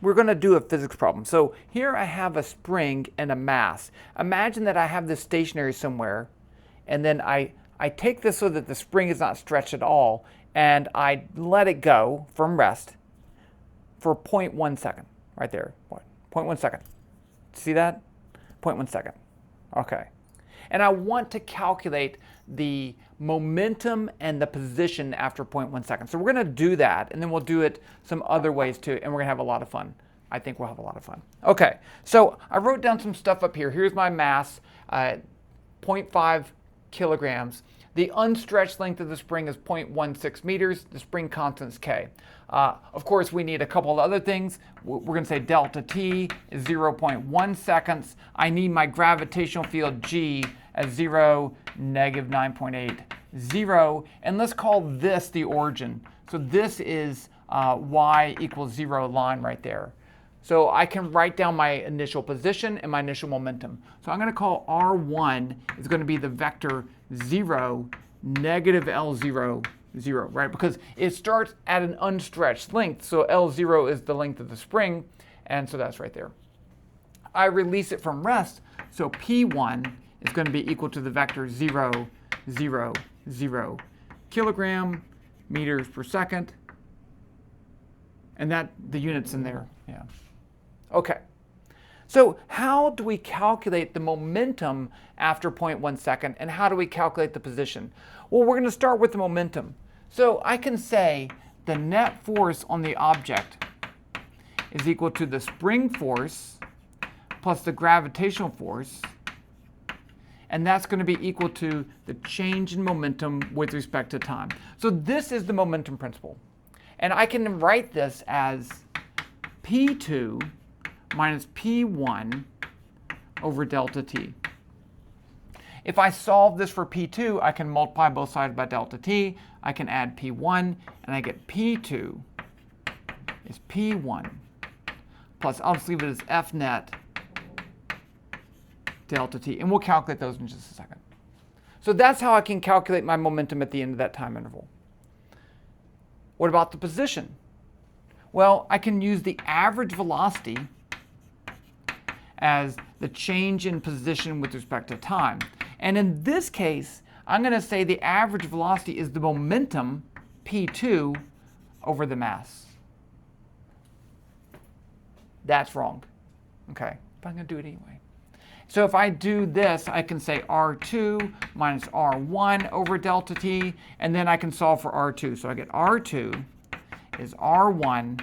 we're going to do a physics problem. So here I have a spring and a mass. Imagine that I have this stationary somewhere, and then I take this so that the spring is not stretched at all, and I let it go from rest for 0.1 second, right there. 0.1 second. See that? 0.1 second. Okay. And I want to calculate the momentum and the position after 0.1 seconds. So we're going to do that, and then we'll do it some other ways too, and we're going to have a lot of fun. I think we'll have a lot of fun. Okay, so I wrote down some stuff up here. Here's my mass, 0.5 kilograms. The unstretched length of the spring is 0.16 meters. The spring constant is K. Of course, we need a couple of other things. We're going to say delta T is 0.1 seconds. I need my gravitational field G as 0, negative 9.8, 0. And let's call this the origin. So this is y equals 0 line right there. So I can write down my initial position and my initial momentum. So I'm going to call R1 is going to be the vector 0, negative L0, 0, right? Because it starts at an unstretched length. So L0 is the length of the spring, and so that's right there. I release it from rest, so P1 is going to be equal to the vector 0, 0, 0 kilogram meters per second. And that the units in there, yeah. Okay. So how do we calculate the momentum after 0.1 second, and how do we calculate the position? Well, we're going to start with the momentum. So I can say the net force on the object is equal to the spring force plus the gravitational force, and that's going to be equal to the change in momentum with respect to time. So this is the momentum principle. And I can write this as P2 minus P1 over delta T. If I solve this for P2, I can multiply both sides by delta T. I can add P1, and I get P2 is P1 plus, I'll just leave it as F net delta T. And we'll calculate those in just a second. So that's how I can calculate my momentum at the end of that time interval. What about the position? Well, I can use the average velocity as the change in position with respect to time. And in this case, I'm going to say the average velocity is the momentum, P2, over the mass. That's wrong. Okay, but I'm going to do it anyway. So if I do this, I can say R2 minus R1 over delta T, and then I can solve for R2. So I get R2 is R1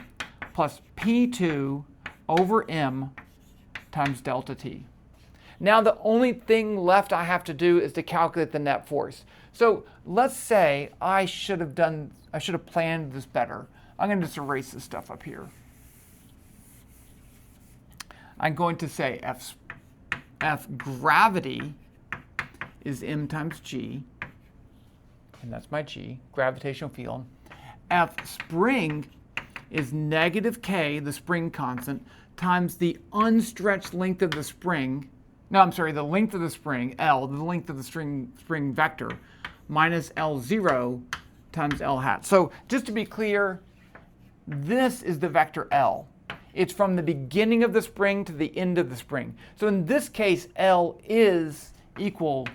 plus P2 over M times delta T. Now the only thing left I have to do is to calculate the net force. So let's say I should have planned this better. I'm going to just erase this stuff up here. I'm going to say F gravity is m times g, and that's my g, gravitational field. F spring is negative k, the spring constant, times the unstretched length of the spring. No, I'm sorry, the length of the spring, L, the length of the spring vector, minus L0 times L hat. So just to be clear, this is the vector L. It's from the beginning of the spring to the end of the spring. So in this case, L is equal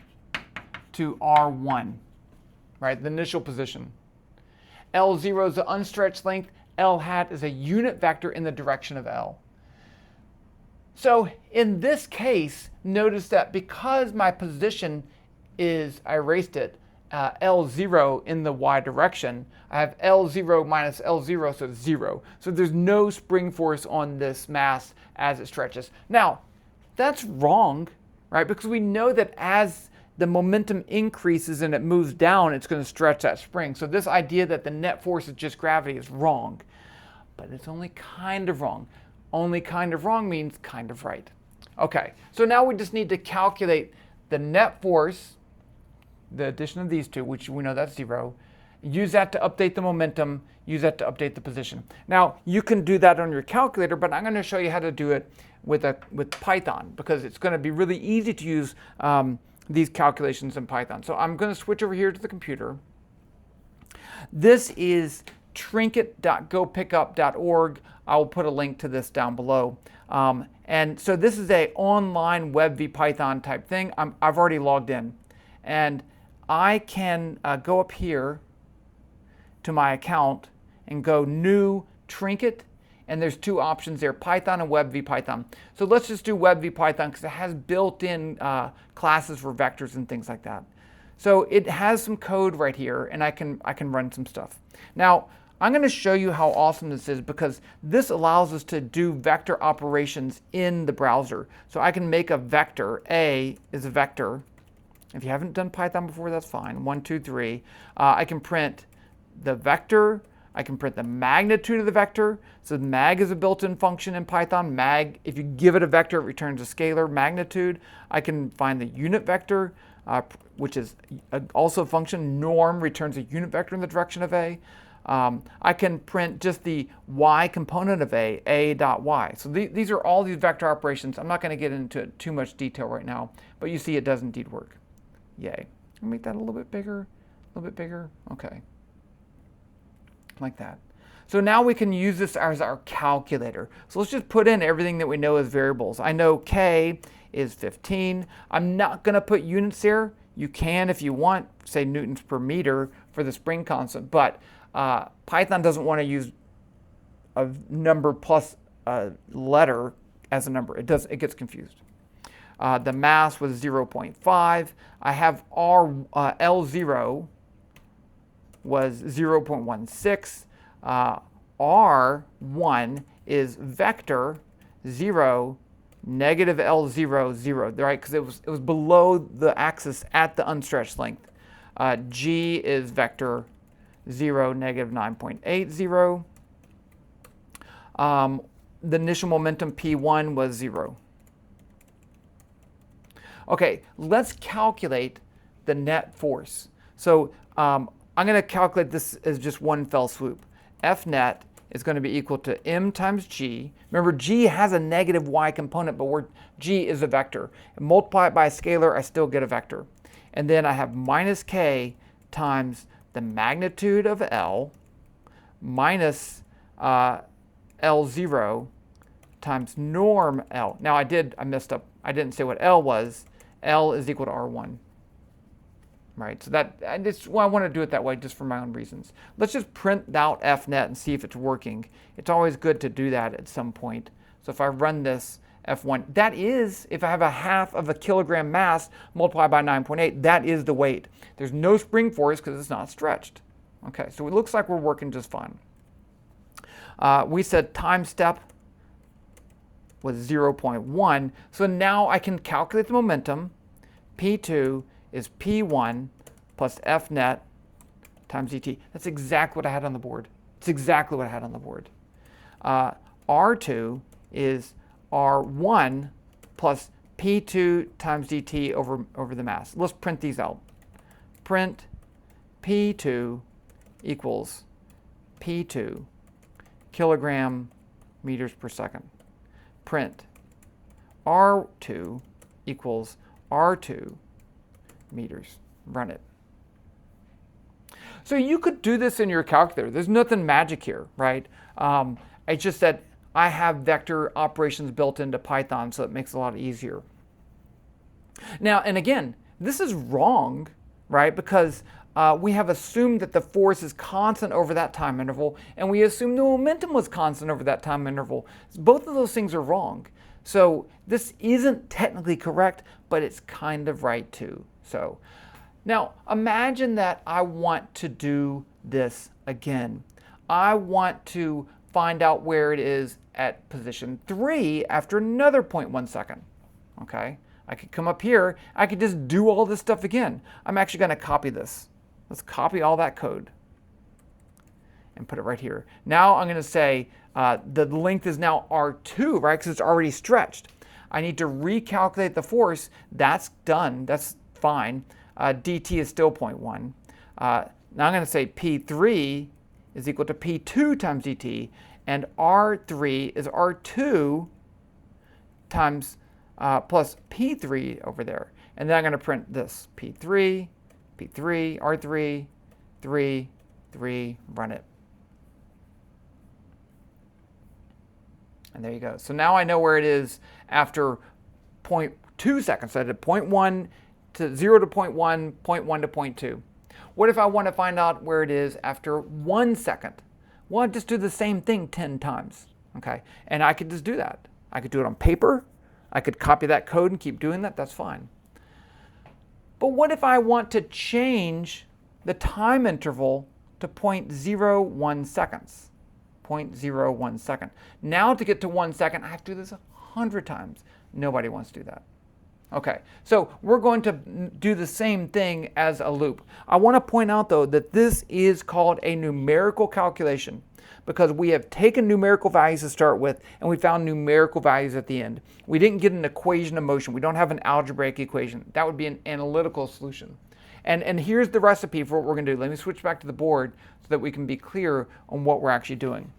to R1, right? The initial position. L0 is the unstretched length. L hat is a unit vector in the direction of L. So in this case, notice that because my position is, I erased it, L0 in the y direction, I have L0 minus L0, so it's 0. So there's no spring force on this mass as it stretches. Now, that's wrong, right? Because we know that as the momentum increases and it moves down, it's going to stretch that spring. So this idea that the net force is just gravity is wrong. But it's only kind of wrong. Only kind of wrong means kind of right. Okay, so now we just need to calculate the net force, the addition of these two, which we know that's 0. Use that to update the momentum. Use that to update the position. Now, you can do that on your calculator, but I'm going to show you how to do it with Python, because it's going to be really easy to use these calculations in Python. So I'm going to switch over here to the computer. This is trinket.gopickup.org. I will put a link to this down below. And so this is a online web vPython type thing. I've already logged in. And I can go up here to my account and go new trinket. And there's two options there, Python and web vPython. So let's just do web vPython because it has built-in classes for vectors and things like that. So it has some code right here, and I can run some stuff. Now, I'm going to show you how awesome this is because this allows us to do vector operations in the browser. So I can make a vector. A is a vector. If you haven't done Python before, that's fine. 1, 2, 3. I can print the vector. I can print the magnitude of the vector. So mag is a built-in function in Python. Mag, if you give it a vector, it returns a scalar magnitude. I can find the unit vector, which is also a function. Norm returns a unit vector in the direction of A. I can print just the y component of A dot y. So these are all these vector operations. I'm not going to get into too much detail right now, but you see it does indeed work. Yay. I'll make that a little bit bigger, Okay. Like that. So now we can use this as our calculator. So let's just put in everything that we know as variables. I know K is 15. I'm not going to put units there. You can if you want, say newtons per meter for the spring constant, but Python doesn't want to use a number plus a letter as a number. It gets confused. The mass was 0.5. I have L0 was 0.16. R1 is vector 0, negative L0, 0, right? Because it was below the axis at the unstretched length. G is vector 0, negative 9.80. The initial momentum P1 was 0. Okay, let's calculate the net force. So I'm going to calculate this as just one fell swoop. F net is going to be equal to m times g. Remember, g has a negative y component, but g is a vector. And multiply it by a scalar, I still get a vector. And then I have minus k times the magnitude of L minus L0 times norm L. Now I messed up. I didn't say what L was. L is equal to R1. Right, so I want to do it that way just for my own reasons. Let's just print out fnet and see if it's working. It's always good to do that at some point. So if I run this F1, that is, if I have a half of a kilogram mass multiplied by 9.8, that is the weight. There's no spring force because it's not stretched. Okay, so it looks like we're working just fine. We said time step was 0.1. So now I can calculate the momentum. P2 is P1 plus F net times dt. That's exactly what I had on the board. It's exactly what I had on the board. R2 is R1 plus P2 times dt over the mass. Let's print these out. Print P2 equals P2 kilogram meters per second. Print R2 equals R2 meters. Run it. So you could do this in your calculator. There's nothing magic here, right? It's just that I have vector operations built into Python, so it makes it a lot easier. Now, and again, this is wrong, right? Because we have assumed that the force is constant over that time interval, and we assume the momentum was constant over that time interval. Both of those things are wrong. So this isn't technically correct, but it's kind of right too. So now imagine that I want to do this again. I want to find out where it is at position 3 after another 0.1 second. Okay, I could come up here. I could just do all this stuff again. I'm actually going to copy this. Let's copy all that code and put it right here. Now I'm going to say the length is now R2, right? Because it's already stretched. I need to recalculate the force. That's done. That's fine. dt is still 0.1. Now I'm going to say P3 is equal to P2 times dt, and R3 is R2 times plus P3 over there. And then I'm going to print this, P3, P3, R3, 3, 3, run it. And there you go. So now I know where it is after 0.2 seconds. So I did 0.1 to 0 to 0.1, 0.1 to 0.2. What if I want to find out where it is after 1 second? Well, I'd just do the same thing 10 times. Okay, and I could just do that. I could do it on paper. I could copy that code and keep doing that. That's fine. But what if I want to change the time interval to 0.01 seconds? 0.01 second. Now to get to 1 second, I have to do this 100 times. Nobody wants to do that. Okay, so we're going to do the same thing as a loop. I want to point out though that this is called a numerical calculation because we have taken numerical values to start with and we found numerical values at the end. We didn't get an equation of motion. We don't have an algebraic equation. That would be an analytical solution. And here's the recipe for what we're going to do. Let me switch back to the board so that we can be clear on what we're actually doing.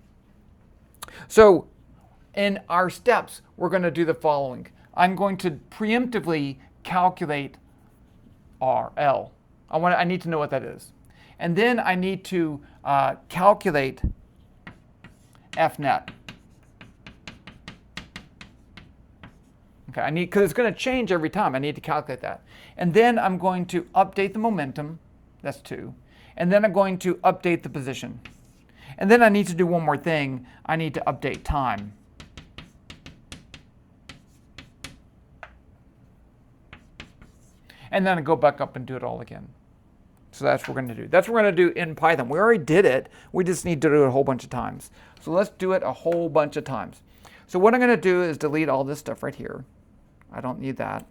So in our steps, we're going to do the following. I'm going to preemptively calculate L. I need to know what that is. And then I need to calculate Fnet. Okay, because it's going to change every time. I need to calculate that. And then I'm going to update the momentum. That's 2. And then I'm going to update the position. And then I need to do one more thing. I need to update time. And then I go back up and do it all again. So that's what we're going to do. That's what we're going to do in Python. We already did it. We just need to do it a whole bunch of times. So let's do it a whole bunch of times. So what I'm going to do is delete all this stuff right here. I don't need that.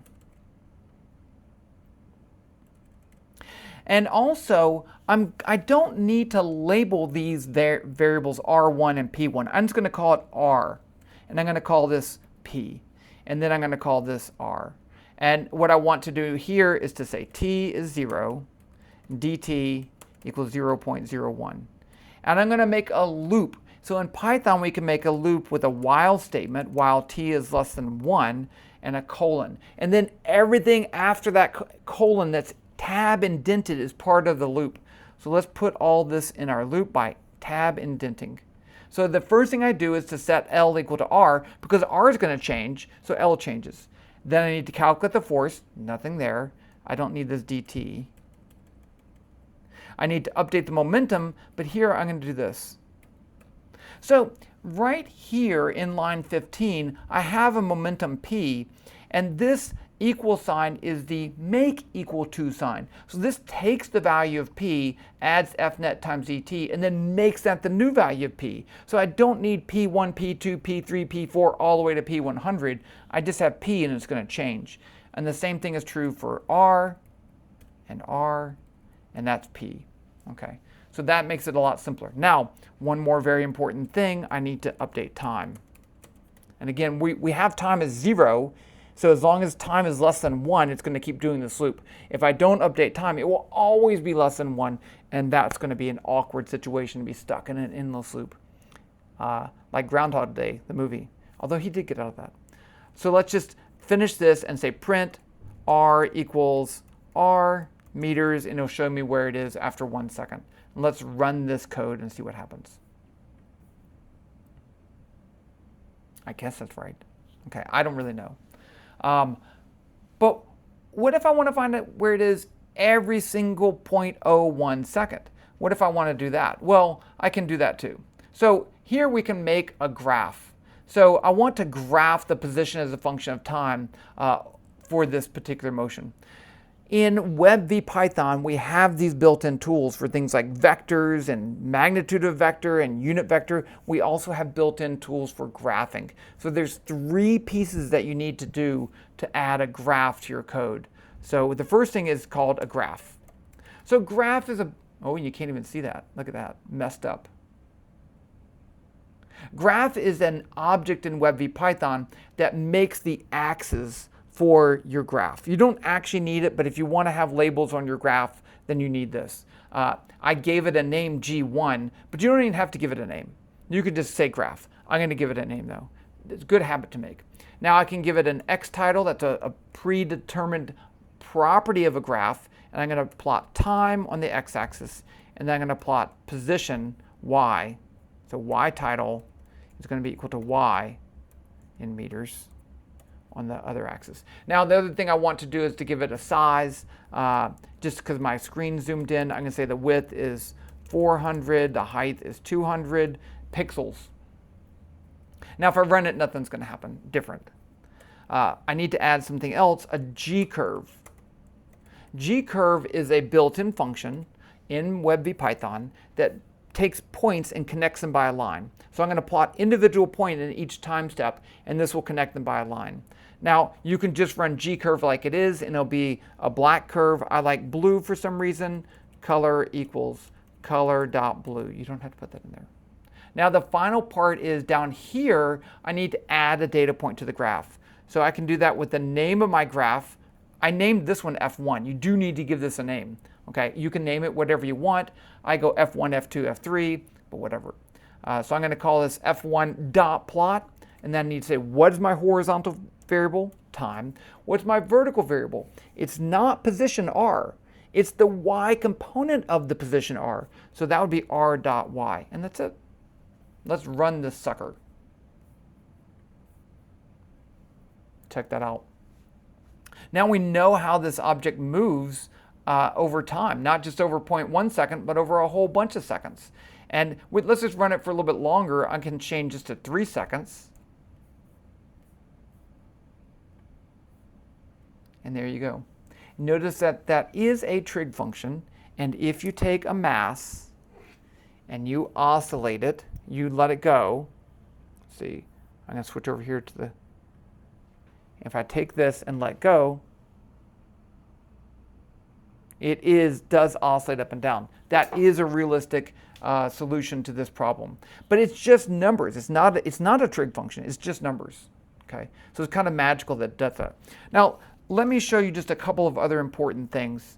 And also, I don't need to label these variables R1 and P1. I'm just going to call it R. And I'm going to call this P. And then I'm going to call this R. And what I want to do here is to say t is 0, dt equals 0.01. And I'm going to make a loop. So in Python, we can make a loop with a while statement, while t is less than 1, and a colon. And then everything after that colon that's tab indented is part of the loop. So let's put all this in our loop by tab indenting. So the first thing I do is to set L equal to R, because R is going to change, so L changes. Then I need to calculate the force, nothing there. I don't need this dt. I need to update the momentum, but here I'm going to do this. So right here in line 15, I have a momentum P, and this equal sign is the make equal to sign. So this takes the value of P, adds Fnet times ET, and then makes that the new value of P. So I don't need P1, P2, P3, P4, all the way to P100. I just have P and it's going to change. And the same thing is true for R, and that's P. Okay, so that makes it a lot simpler. Now, one more very important thing, I need to update time. And again, we have time as 0. So as long as time is less than 1, it's going to keep doing this loop. If I don't update time, it will always be less than 1, and that's going to be an awkward situation to be stuck in an endless loop. Like Groundhog Day, the movie, although he did get out of that. So let's just finish this and say print R equals R meters, and it'll show me where it is after 1 second. And let's run this code and see what happens. I guess that's right. Okay, I don't really know. But what if I want to find out where it is every single 0.01 second? What if I want to do that? Well, I can do that too. So here we can make a graph. So I want to graph the position as a function of time for this particular motion. In Web v Python, we have these built-in tools for things like vectors and magnitude of vector and unit vector. We also have built-in tools for graphing. So there's 3 pieces that you need to do to add a graph to your code. So the first thing is called a graph. So graph is oh, you can't even see that. Look at that, messed up. Graph is an object in Web v Python that makes the axes for your graph. You don't actually need it, but if you want to have labels on your graph, then you need this. I gave it a name G1, but you don't even have to give it a name. You could just say graph. I'm going to give it a name though. It's a good habit to make. Now I can give it an X title, that's a predetermined property of a graph, and I'm going to plot time on the x-axis, and then I'm going to plot position y. So y title is going to be equal to y in meters on the other axis. Now the other thing I want to do is to give it a size. Just because my screen zoomed in, I'm going to say the width is 400, the height is 200 pixels. Now if I run it, nothing's going to happen different. I need to add something else, a G-curve. G-curve is a built-in function in WebVPython that takes points and connects them by a line. So I'm going to plot individual point in each time step, and this will connect them by a line. Now you can just run G-curve like it is, and it'll be a black curve. I like blue for some reason. Color equals color.blue. You don't have to put that in there. Now the final part is down here, I need to add a data point to the graph. So I can do that with the name of my graph. I named this one F1. You do need to give this a name. Okay, you can name it whatever you want. I go F1, F2, F3, but whatever. So I'm going to call this F1.plot, and then I need to say, what is my horizontal variable? Time. What's my vertical variable? It's not position R. It's the Y component of the position R. So that would be R.Y, and that's it. Let's run this sucker. Check that out. Now we know how this object moves over time, not just over 0.1 second, but over a whole bunch of seconds. And let's just run it for a little bit longer. I can change this to 3 seconds. And there you go. Notice that that is a trig function. And if you take a mass and you oscillate it, you let it go. See, I'm going to switch over here to the... If I take this and let go, it does oscillate up and down. That is a realistic solution to this problem. But it's just numbers. It's not a trig function. It's just numbers. Okay? So it's kind of magical that it does that. Now, let me show you just a couple of other important things.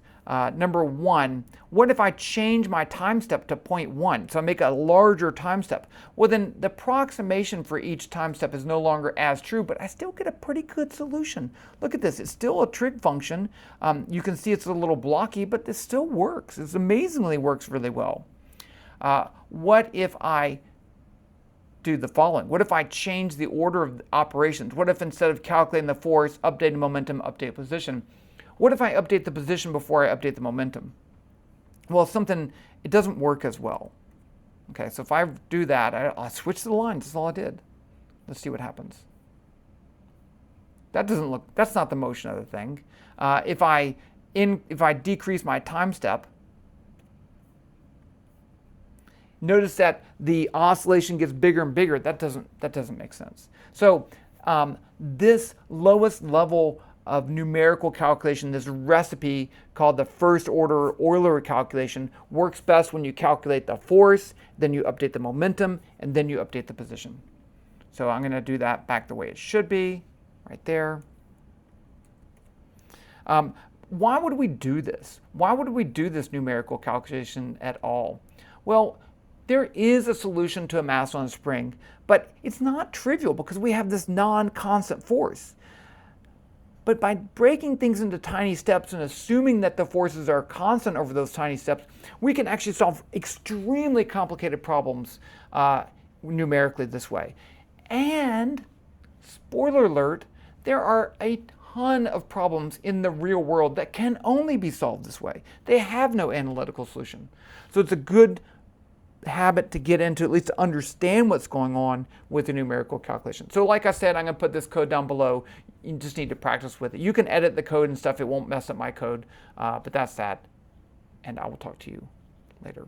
Number one, what if I change my time step to 0.1? So I make a larger time step. Well, then the approximation for each time step is no longer as true, but I still get a pretty good solution. Look at this. It's still a trig function. You can see it's a little blocky, but this still works. It amazingly works really well. What if I do the following? What if I change the order of operations? What if instead of calculating the force, updating momentum, update position? What if I update the position before I update the momentum? Well, it doesn't work as well. Okay, so if I do that, I'll switch the lines. That's all I did. Let's see what happens. That's not the motion of the thing. If I decrease my time step, notice that the oscillation gets bigger and bigger. That doesn't make sense. So this lowest level of numerical calculation, this recipe called the first order Euler calculation, works best when you calculate the force, then you update the momentum, and then you update the position. So I'm going to do that back the way it should be, right there. Why would we do this? Why would we do this numerical calculation at all? Well, there is a solution to a mass on a spring, but it's not trivial because we have this non-constant force. But by breaking things into tiny steps and assuming that the forces are constant over those tiny steps, we can actually solve extremely complicated problems numerically this way. And, spoiler alert, there are a ton of problems in the real world that can only be solved this way. They have no analytical solution. So it's a good habit to get into, at least to understand what's going on with the numerical calculation. So like I said, I'm going to put this code down below. You just need to practice with it. You can edit the code and stuff. It won't mess up my code, but that's that. And I will talk to you later.